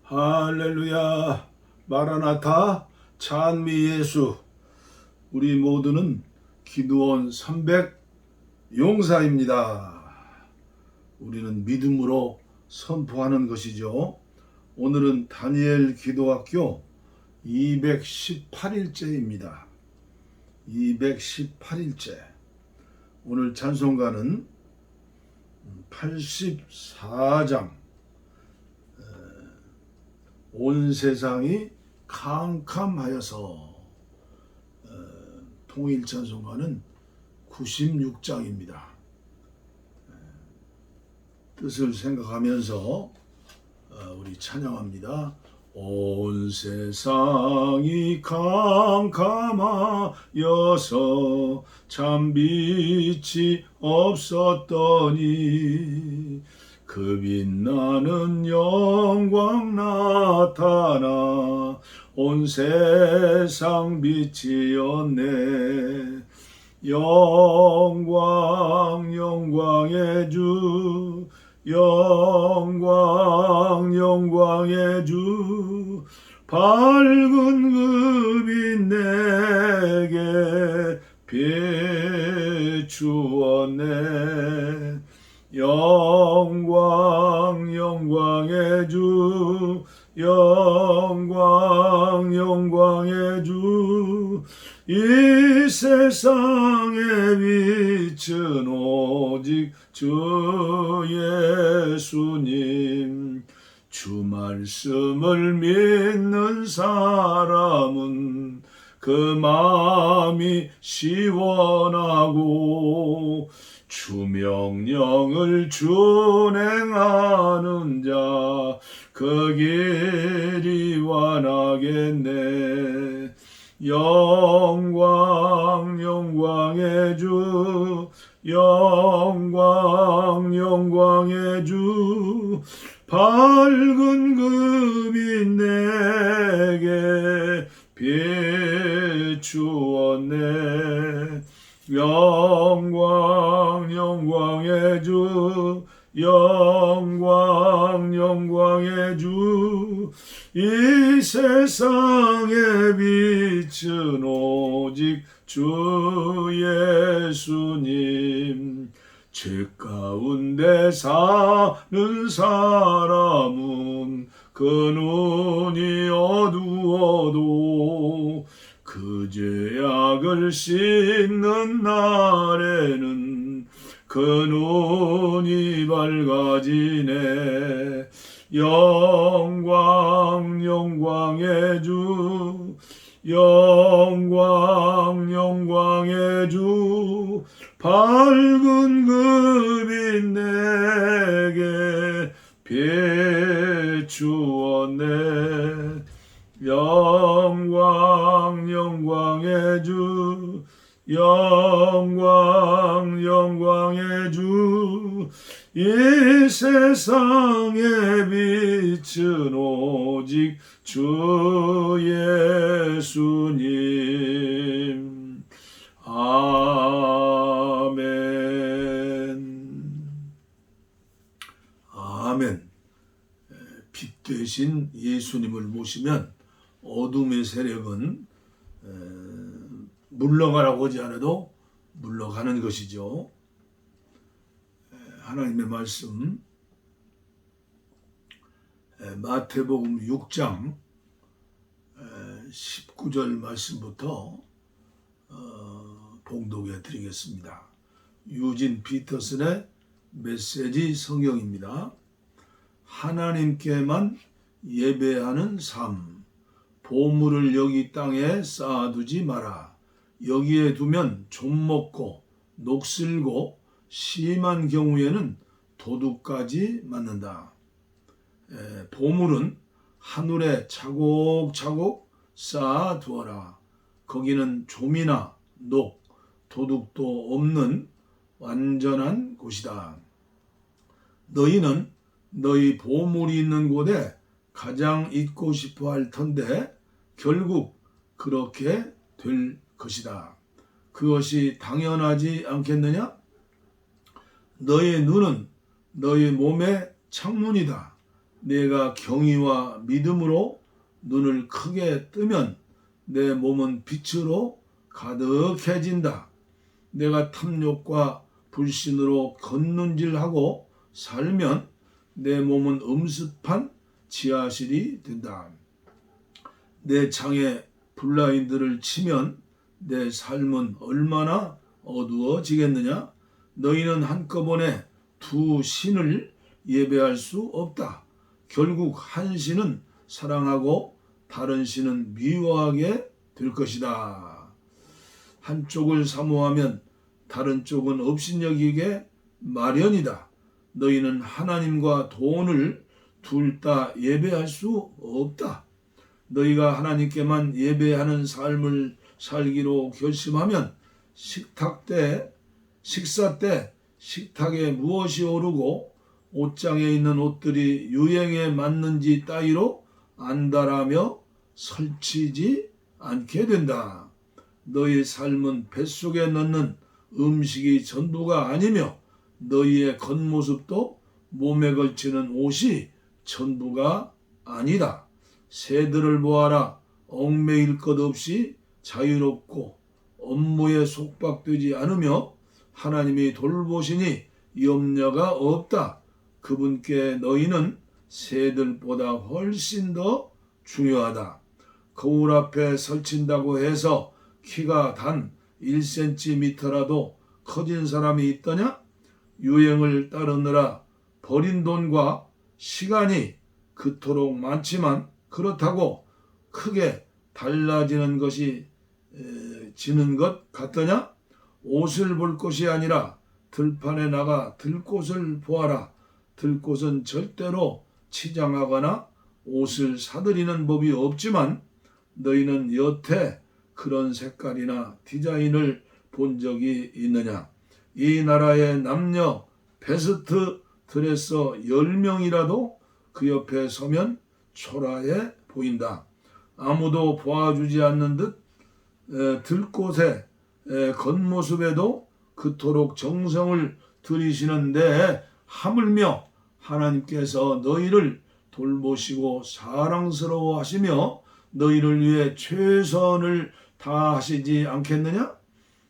할렐루야. 마라나타. 찬미 예수. 우리 모두는 기도원 300 용사입니다. 우리는 믿음으로 선포하는 것이죠. 오늘은 다니엘 기도학교 218일째입니다. 218일째. 오늘 찬송가는 84장 온 세상이 캄캄하여서, 통일 찬송가는 96장입니다. 뜻을 생각하면서 우리 찬양합니다. 온 세상이 캄캄하여서 참 빛이 없었더니 그 빛나는 영광 나타나 온 세상 빛이었네. 영광 영광의 주, 영광 영광의 주, 밝은 그 빛 내게 비추었네. 영광 영광의 주, 영광 영광의 주, 이 세상의 빛은 오직 주 예수님. 주 말씀을 믿는 사람은 그 마음이 시원하고 주 명령을 준행하는 자 그 길이 완하겠네. 영광 영광의 주, 영광 영광의 주, 밝은 그 빛 내게 비추었네. 영광 영광의 주, 영광 영광의 주, 이 세상의 빛은 오직 주 예수님. 죄 가운데 사는 사람은 그 눈이 어두워도 그 죄악을 씻는 날에는 그 눈이 밝아지네. 영광 영광의 주, 영광 영광의 주, 밝은 그 빛 내게 비추었네. 영광 영광의 주, 영광 영광의 주, 이 세상의 빛은 오직 주 예수님. 아멘. 아멘. 빛 되신 예수님을 모시면 어둠의 세력은 물러가라고 하지 않아도 물러가는 것이죠. 하나님의 말씀, 마태복음 6장 19절 말씀부터 봉독해 드리겠습니다. 유진 피터슨의 메시지 성경입니다. 하나님께만 예배하는 삶. 보물을 여기 땅에 쌓아두지 마라. 여기에 두면 좀먹고 녹슬고 심한 경우에는 도둑까지 맞는다. 보물은 하늘에 차곡차곡 쌓아두어라. 거기는 좀이나 녹, 도둑도 없는 완전한 곳이다. 너희는 너희 보물이 있는 곳에 가장 있고 싶어 할 텐데 결국 그렇게 될 것이다. 그것이 당연하지 않겠느냐? 너희 눈은 너희 몸의 창문이다. 내가 경의와 믿음으로 눈을 크게 뜨면 내 몸은 빛으로 가득해진다. 내가 탐욕과 불신으로 걷는질하고 살면 내 몸은 음습한 지하실이 된다. 내 창에 블라인드를 치면 내 삶은 얼마나 어두워지겠느냐? 너희는 한꺼번에 두 신을 예배할 수 없다. 결국 한 신은 사랑하고 다른 신은 미워하게 될 것이다. 한쪽을 사모하면 다른 쪽은 업신여기게 마련이다. 너희는 하나님과 돈을 둘 다 예배할 수 없다. 너희가 하나님께만 예배하는 삶을 살기로 결심하면 식사 때 식탁에 무엇이 오르고 옷장에 있는 옷들이 유행에 맞는지 따위로 안달하며 설치지 않게 된다. 너희 삶은 뱃속에 넣는 음식이 전부가 아니며 너희의 겉모습도 몸에 걸치는 옷이 전부가 아니다. 새들을 보아라. 얽매일 것 없이 자유롭고 업무에 속박되지 않으며 하나님이 돌보시니 염려가 없다. 그분께 너희는 새들보다 훨씬 더 중요하다. 거울 앞에 설친다고 해서 키가 단 1cm라도 커진 사람이 있더냐? 유행을 따르느라 버린 돈과 시간이 그토록 많지만 그렇다고 크게 달라지는 것이 지는 것 같더냐? 옷을 볼 것이 아니라 들판에 나가 들꽃을 보아라. 들꽃은 절대로 치장하거나 옷을 사들이는 법이 없지만 너희는 여태 그런 색깔이나 디자인을 본 적이 있느냐? 이 나라의 남녀 베스트 드레서 10명이라도 그 옆에 서면 초라해 보인다. 아무도 보아주지 않는 듯 들꽃의 겉모습에도 그토록 정성을 들이시는데 하물며 하나님께서 너희를 돌보시고 사랑스러워 하시며 너희를 위해 최선을 다하시지 않겠느냐?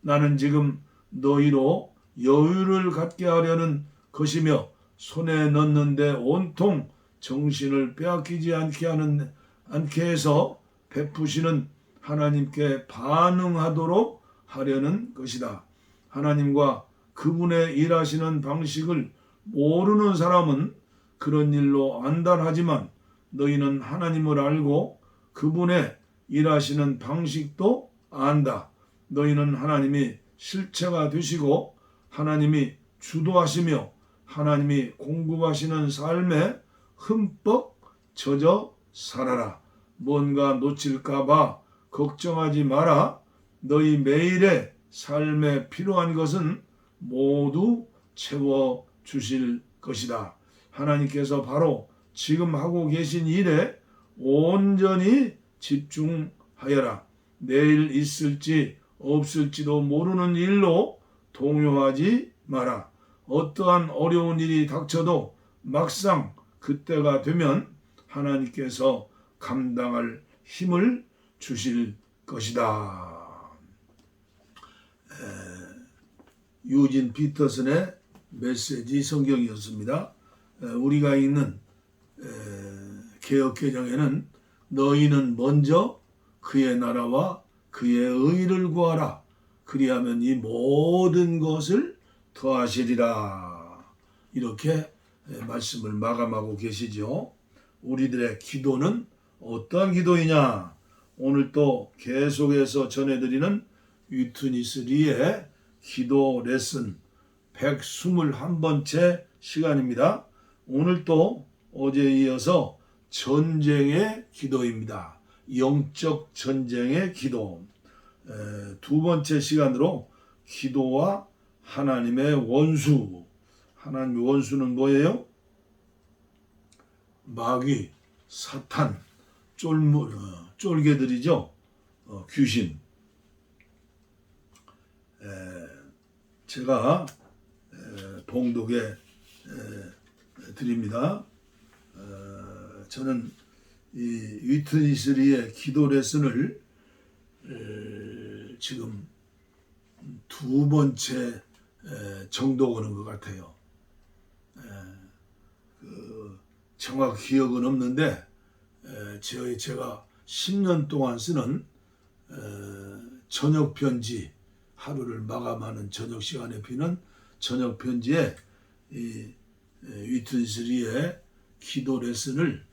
나는 지금 너희로 여유를 갖게 하려는 것이며 손에 넣는데 온통 정신을 빼앗기지 않게 해서 베푸시는 하나님께 반응하도록 하려는 것이다. 하나님과 그분의 일하시는 방식을 모르는 사람은 그런 일로 안달하지만 너희는 하나님을 알고 그분의 일하시는 방식도 안다. 너희는 하나님이 실체가 되시고 하나님이 주도하시며 하나님이 공급하시는 삶에 흠뻑 젖어 살아라. 뭔가 놓칠까봐 걱정하지 마라. 너희 매일의 삶에 필요한 것은 모두 채워주실 것이다. 하나님께서 바로 지금 하고 계신 일에 온전히 집중하여라. 내일 있을지 없을지도 모르는 일로 동요하지 마라. 어떠한 어려운 일이 닥쳐도 막상 그때가 되면 하나님께서 감당할 힘을 주실 것이다. 유진 피터슨의 메시지 성경이었습니다. 우리가 읽는 개역개정에는 너희는 먼저 그의 나라와 그의 의를 구하라. 그리하면 이 모든 것을 더하시리라. 이렇게 말씀을 마감하고 계시죠. 우리들의 기도는 어떠한 기도이냐? 오늘 또 계속해서 전해드리는 위트니스 리의 기도 레슨 121번째 시간입니다. 오늘 또 어제에 이어서 전쟁의 기도입니다. 영적 전쟁의 기도. 두 번째 시간으로 기도와 하나님의 원수. 하나님의 원수는 뭐예요? 마귀, 사탄, 쫄개들이죠. 귀신. 제가 봉독해 드립니다. 저는 이 위트니스리의 기도 레슨을 지금 두 번째 정도 오는 것 같아요. 정확 기억은 없는데 제가 10년 동안 쓰는 저녁 편지, 하루를 마감하는 저녁 시간에 피는 저녁 편지에 이 위트니스리의 기도 레슨을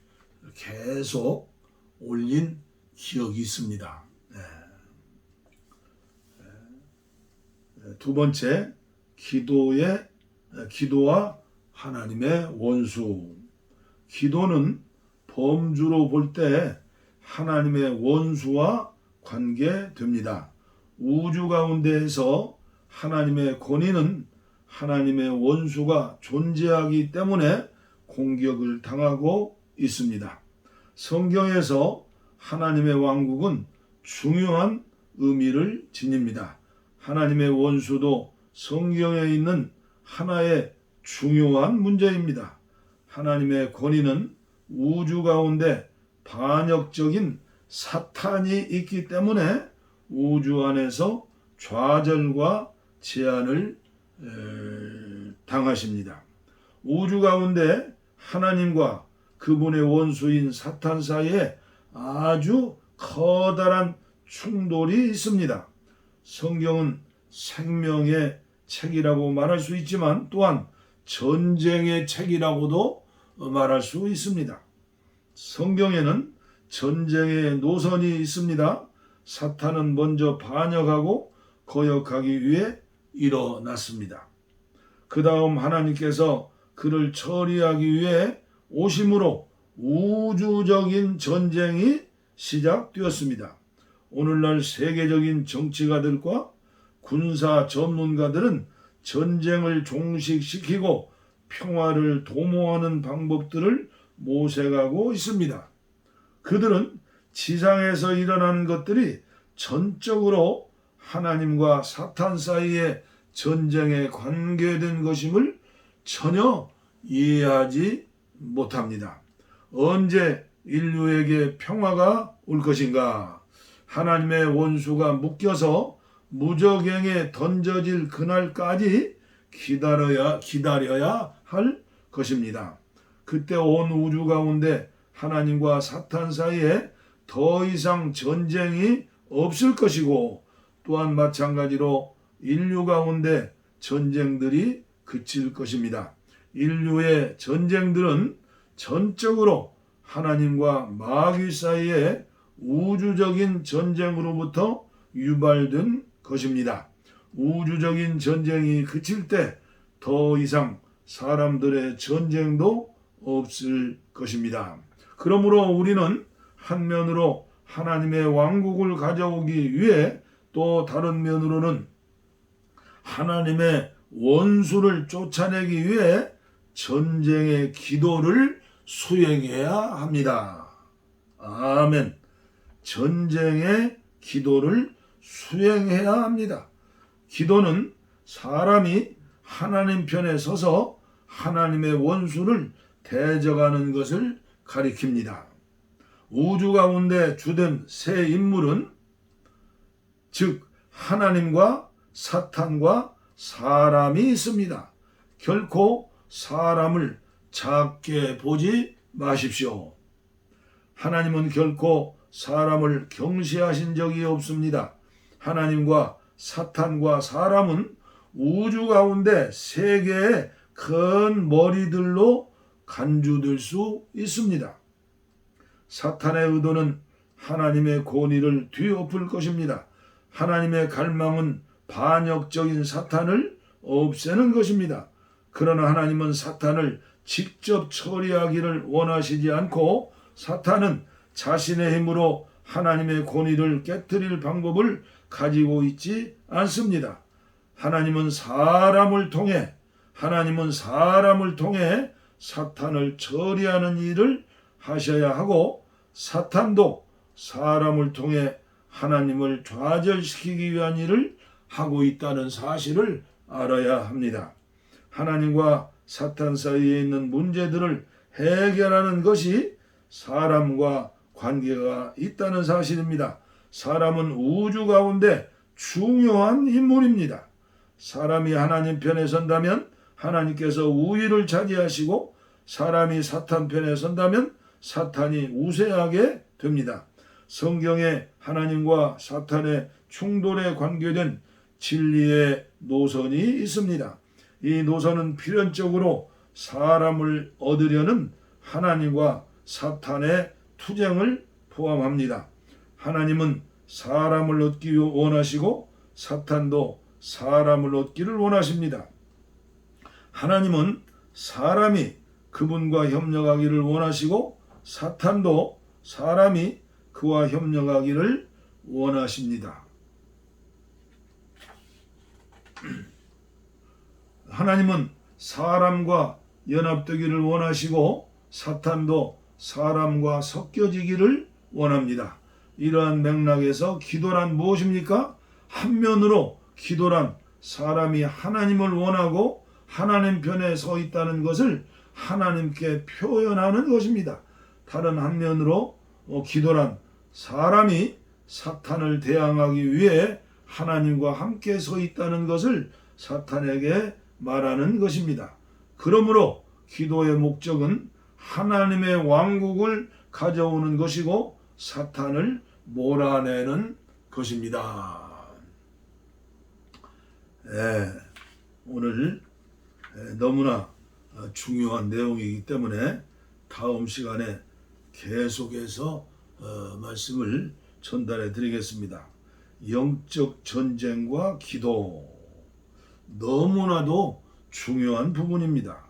계속 올린 기억이 있습니다. 두 번째, 기도와 하나님의 원수. 기도는 범주로 볼 때 하나님의 원수와 관계됩니다. 우주 가운데에서 하나님의 권위는 하나님의 원수가 존재하기 때문에 공격을 당하고 있습니다. 성경에서 하나님의 왕국은 중요한 의미를 지닙니다. 하나님의 원수도 성경에 있는 하나의 중요한 문제입니다. 하나님의 권위는 우주 가운데 반역적인 사탄이 있기 때문에 우주 안에서 좌절과 제한을 당하십니다. 우주 가운데 하나님과 그분의 원수인 사탄 사이에 아주 커다란 충돌이 있습니다. 성경은 생명의 책이라고 말할 수 있지만 또한 전쟁의 책이라고도 말할 수 있습니다. 성경에는 전쟁의 노선이 있습니다. 사탄은 먼저 반역하고 거역하기 위해 일어났습니다. 그 다음 하나님께서 그를 처리하기 위해 오심으로 우주적인 전쟁이 시작되었습니다. 오늘날 세계적인 정치가들과 군사 전문가들은 전쟁을 종식시키고 평화를 도모하는 방법들을 모색하고 있습니다. 그들은 지상에서 일어나는 것들이 전적으로 하나님과 사탄 사이의 전쟁에 관계된 것임을 전혀 이해하지 못합니다. 언제 인류에게 평화가 올 것인가? 하나님의 원수가 묶여서 무저갱에 던져질 그날까지 기다려야 할 것입니다. 그때 온 우주 가운데 하나님과 사탄 사이에 더 이상 전쟁이 없을 것이고 또한 마찬가지로 인류 가운데 전쟁들이 그칠 것입니다. 인류의 전쟁들은 전적으로 하나님과 마귀 사이의 우주적인 전쟁으로부터 유발된 것입니다. 우주적인 전쟁이 그칠 때 더 이상 사람들의 전쟁도 없을 것입니다. 그러므로 우리는 한면으로 하나님의 왕국을 가져오기 위해 또 다른 면으로는 하나님의 원수를 쫓아내기 위해 전쟁의 기도를 수행해야 합니다. 아멘. 전쟁의 기도를 수행해야 합니다. 기도는 사람이 하나님 편에 서서 하나님의 원수를 대적하는 것을 가리킵니다. 우주 가운데 주된 세 인물은 즉 하나님과 사탄과 사람이 있습니다. 결코 사람을 작게 보지 마십시오. 하나님은 결코 사람을 경시하신 적이 없습니다. 하나님과 사탄과 사람은 우주 가운데 세 개의 큰 머리들로 간주될 수 있습니다. 사탄의 의도는 하나님의 권위를 뒤엎을 것입니다. 하나님의 갈망은 반역적인 사탄을 없애는 것입니다. 그러나 하나님은 사탄을 직접 처리하기를 원하시지 않고 사탄은 자신의 힘으로 하나님의 권위를 깨뜨릴 방법을 가지고 있지 않습니다. 하나님은 사람을 통해 사탄을 처리하는 일을 하셔야 하고 사탄도 사람을 통해 하나님을 좌절시키기 위한 일을 하고 있다는 사실을 알아야 합니다. 하나님과 사탄 사이에 있는 문제들을 해결하는 것이 사람과 관계가 있다는 사실입니다. 사람은 우주 가운데 중요한 인물입니다. 사람이 하나님 편에 선다면 하나님께서 우위를 차지하시고, 사람이 사탄 편에 선다면 사탄이 우세하게 됩니다. 성경에 하나님과 사탄의 충돌에 관계된 진리의 노선이 있습니다. 이 노선은 필연적으로 사람을 얻으려는 하나님과 사탄의 투쟁을 포함합니다. 하나님은 사람을 얻기 원하시고 사탄도 사람을 얻기를 원하십니다. 하나님은 사람이 그분과 협력하기를 원하시고 사탄도 사람이 그와 협력하기를 원하십니다. 하나님은 사람과 연합되기를 원하시고 사탄도 사람과 섞여지기를 원합니다. 이러한 맥락에서 기도란 무엇입니까? 한면으로 기도란 사람이 하나님을 원하고 하나님 편에 서 있다는 것을 하나님께 표현하는 것입니다. 다른 한면으로 기도란 사람이 사탄을 대항하기 위해 하나님과 함께 서 있다는 것을 사탄에게 말하는 것입니다. 그러므로 기도의 목적은 하나님의 왕국을 가져오는 것이고 사탄을 몰아내는 것입니다. 오늘 너무나 중요한 내용이기 때문에 다음 시간에 계속해서 말씀을 전달해 드리겠습니다. 영적 전쟁과 기도, 너무나도 중요한 부분입니다.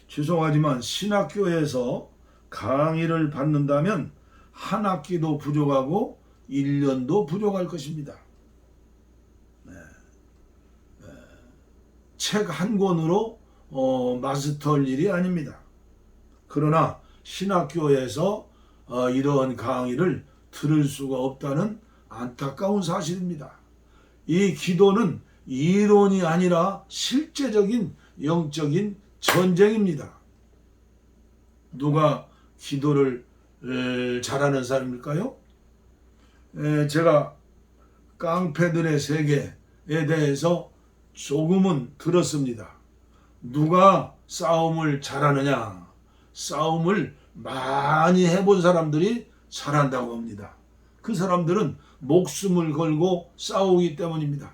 죄송하지만 신학교에서 강의를 받는다면 한 학기도 부족하고 1년도 부족할 것입니다. 책 한 권으로 마스터할 일이 아닙니다. 그러나 신학교에서 이러한 강의를 들을 수가 없다는 안타까운 사실입니다. 이 기도는 이론이 아니라 실제적인 영적인 전쟁입니다. 누가 기도를 잘하는 사람일까요? 제가 깡패들의 세계에 대해서 조금은 들었습니다. 누가 싸움을 잘하느냐? 싸움을 많이 해본 사람들이 잘한다고 합니다. 그 사람들은 목숨을 걸고 싸우기 때문입니다.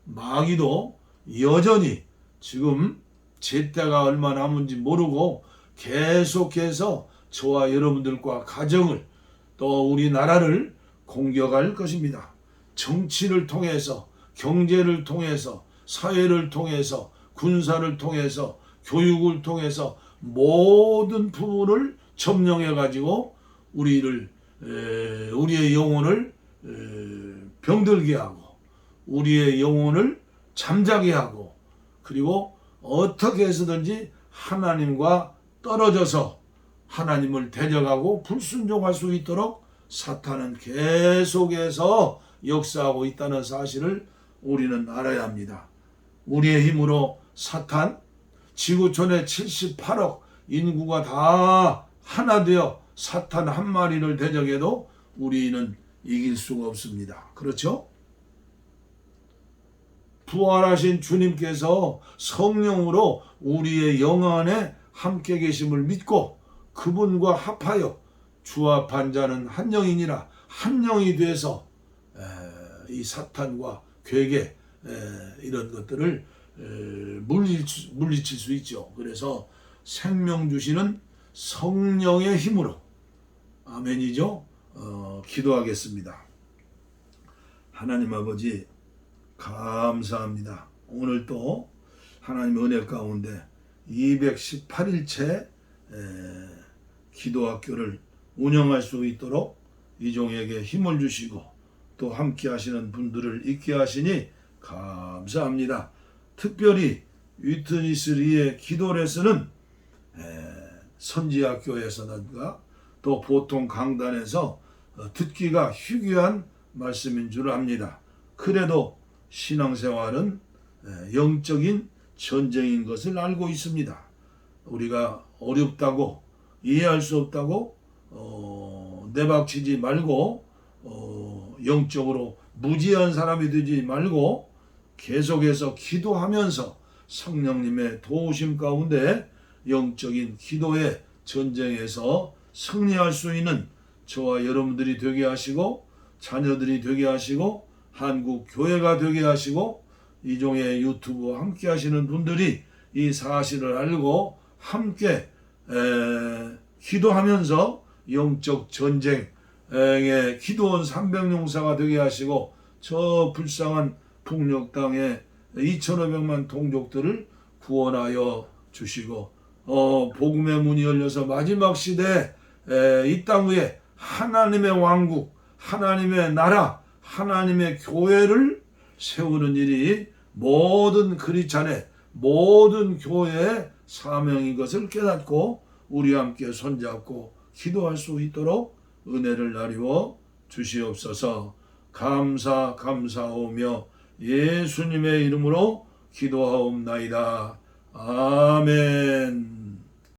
마귀도 여전히 지금 제때가 얼마 남은지 모르고 계속해서 저와 여러분들과 가정을 또 우리나라를 공격할 것입니다. 정치를 통해서, 경제를 통해서, 사회를 통해서, 군사를 통해서, 교육을 통해서 모든 부분을 점령해 가지고 우리의 영혼을 병들게 하고 우리의 영혼을 잠자게 하고, 그리고 어떻게 해서든지 하나님과 떨어져서 하나님을 대적하고 불순종할 수 있도록 사탄은 계속해서 역사하고 있다는 사실을 우리는 알아야 합니다. 우리의 힘으로 사탄, 지구촌의 78억 인구가 다 하나 되어 사탄 한 마리를 대적해도 우리는 이길 수가 없습니다. 그렇죠? 부활하신 주님께서 성령으로 우리의 영안에 함께 계심을 믿고 그분과 합하여 주합한 자는 한 영이니라, 한 영이 돼서 이 사탄과 괴계 이런 것들을 물리칠 수 있죠. 그래서 생명 주시는 성령의 힘으로, 아멘이죠. 기도하겠습니다. 하나님 아버지 감사합니다. 오늘 또 하나님의 은혜 가운데 218일째 기도학교를 운영할 수 있도록 이 종에게 힘을 주시고 또 함께 하시는 분들을 있게 하시니 감사합니다. 특별히 위트니스리의 기도 레슨은 선지학교에서든가 또 보통 강단에서 듣기가 희귀한 말씀인 줄 압니다. 그래도 신앙생활은 영적인 전쟁인 것을 알고 있습니다. 우리가 어렵다고, 이해할 수 없다고 내박치지 말고 영적으로 무지한 사람이 되지 말고 계속해서 기도하면서 성령님의 도우심 가운데 영적인 기도의 전쟁에서 승리할 수 있는 저와 여러분들이 되게 하시고 자녀들이 되게 하시고 한국 교회가 되게 하시고 이종의 유튜브와 함께 하시는 분들이 이 사실을 알고 함께 기도하면서 영적 전쟁에 기도원 300용사가 되게 하시고 저 불쌍한 북녘 땅에 2,500만 동족들을 구원하여 주시고 복음의 문이 열려서 마지막 시대에 이 땅 위에 하나님의 왕국, 하나님의 나라, 하나님의 교회를 세우는 일이 모든 크리스찬의 모든 교회의 사명인 것을 깨닫고 우리 함께 손잡고 기도할 수 있도록 은혜를 나리워 주시옵소서. 감사하오며 예수님의 이름으로 기도하옵나이다. 아멘.